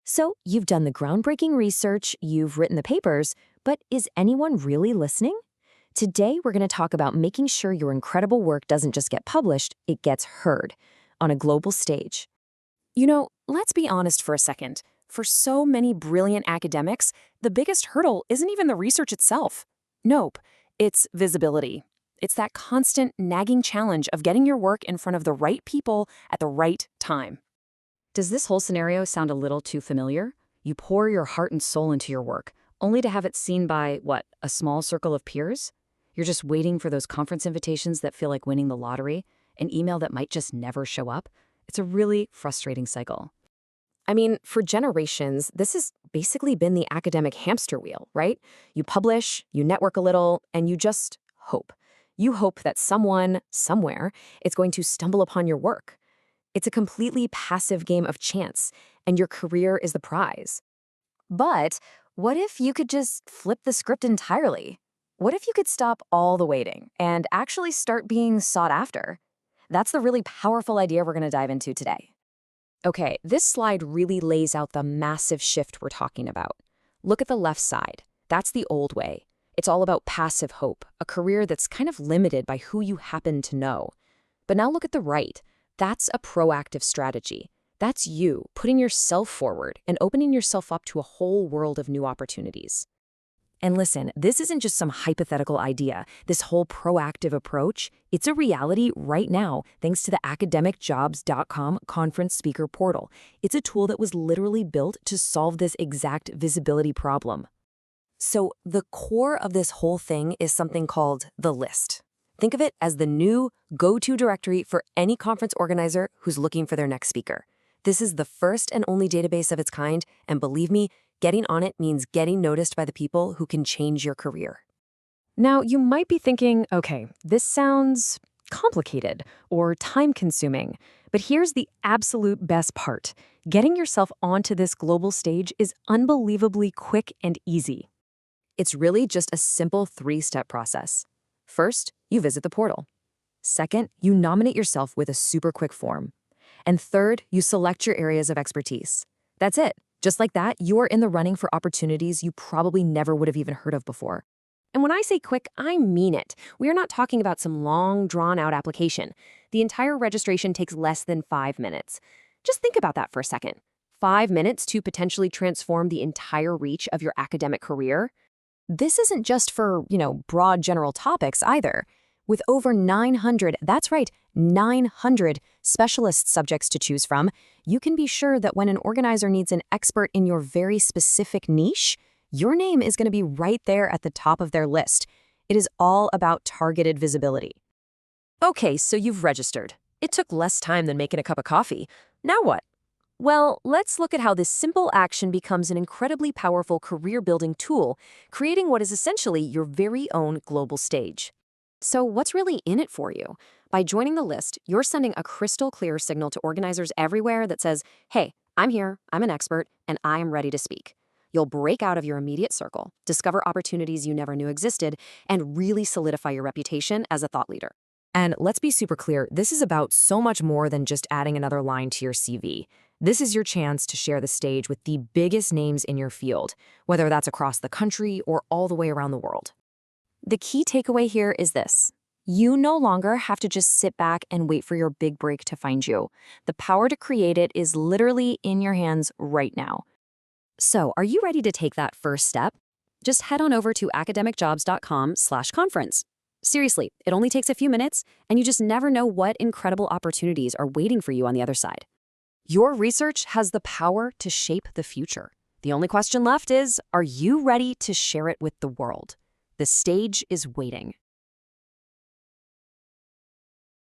So you've done the groundbreaking research, you've written the papers, but is anyone really listening? Today, we're going to talk about making sure your incredible work doesn't just get published, it gets heard on a global stage. Let's be honest for a second. For so many brilliant academics, the biggest hurdle isn't even the research itself. Nope, it's visibility. It's that constant, nagging challenge of getting your work in front of the right people at the right time. Does this whole scenario sound a little too familiar? You pour your heart and soul into your work, only to have it seen by, a small circle of peers? You're just waiting for those conference invitations that feel like winning the lottery, an email that might just never show up. It's a really frustrating cycle. I mean, for generations, this has basically been the academic hamster wheel, right? You publish, you network a little, and you just hope. You hope that someone, somewhere, is going to stumble upon your work. It's a completely passive game of chance, and your career is the prize. But what if you could just flip the script entirely? What if you could stop all the waiting and actually start being sought after? That's the really powerful idea we're going to dive into today. Okay, this slide really lays out the massive shift we're talking about. Look at the left side. That's the old way. It's all about passive hope, a career that's kind of limited by who you happen to know. But now look at the right. That's a proactive strategy. That's you putting yourself forward and opening yourself up to a whole world of new opportunities. And listen, this isn't just some hypothetical idea. This whole proactive approach, it's a reality right now thanks to the academicjobs.com conference speaker portal. It's a tool that was literally built to solve this exact visibility problem. So the core of this whole thing is something called the list. Think of it as the new go-to directory for any conference organizer who's looking for their next speaker. This is the first and only database of its kind, and believe me, getting on it means getting noticed by the people who can change your career. Now, you might be thinking, okay, this sounds complicated or time-consuming, but here's the absolute best part. Getting yourself onto this global stage is unbelievably quick and easy. It's really just a simple 3-step process. First, you visit the portal. Second, you nominate yourself with a super quick form. And third, you select your areas of expertise. That's it. Just like that, you're in the running for opportunities you probably never would have even heard of before. And when I say quick, I mean it. We are not talking about some long, drawn-out application. The entire registration takes less than 5 minutes. Just think about that for a second. 5 minutes to potentially transform the entire reach of your academic career? This isn't just for, broad general topics either. With over 900, that's right, 900 specialist subjects to choose from, you can be sure that when an organizer needs an expert in your very specific niche, your name is going to be right there at the top of their list. It is all about targeted visibility. Okay, so you've registered. It took less time than making a cup of coffee. Now what? Well, let's look at how this simple action becomes an incredibly powerful career-building tool, creating what is essentially your very own global stage. So what's really in it for you? By joining the list, you're sending a crystal clear signal to organizers everywhere that says, hey, I'm here, I'm an expert, and I am ready to speak. You'll break out of your immediate circle, discover opportunities you never knew existed, and really solidify your reputation as a thought leader. And let's be super clear, this is about so much more than just adding another line to your CV. This is your chance to share the stage with the biggest names in your field, whether that's across the country or all the way around the world. The key takeaway here is this. You no longer have to just sit back and wait for your big break to find you. The power to create it is literally in your hands right now. So, are you ready to take that first step? Just head on over to academicjobs.com/conference. Seriously, it only takes a few minutes, and you just never know what incredible opportunities are waiting for you on the other side. Your research has the power to shape the future. The only question left is, are you ready to share it with the world? The stage is waiting.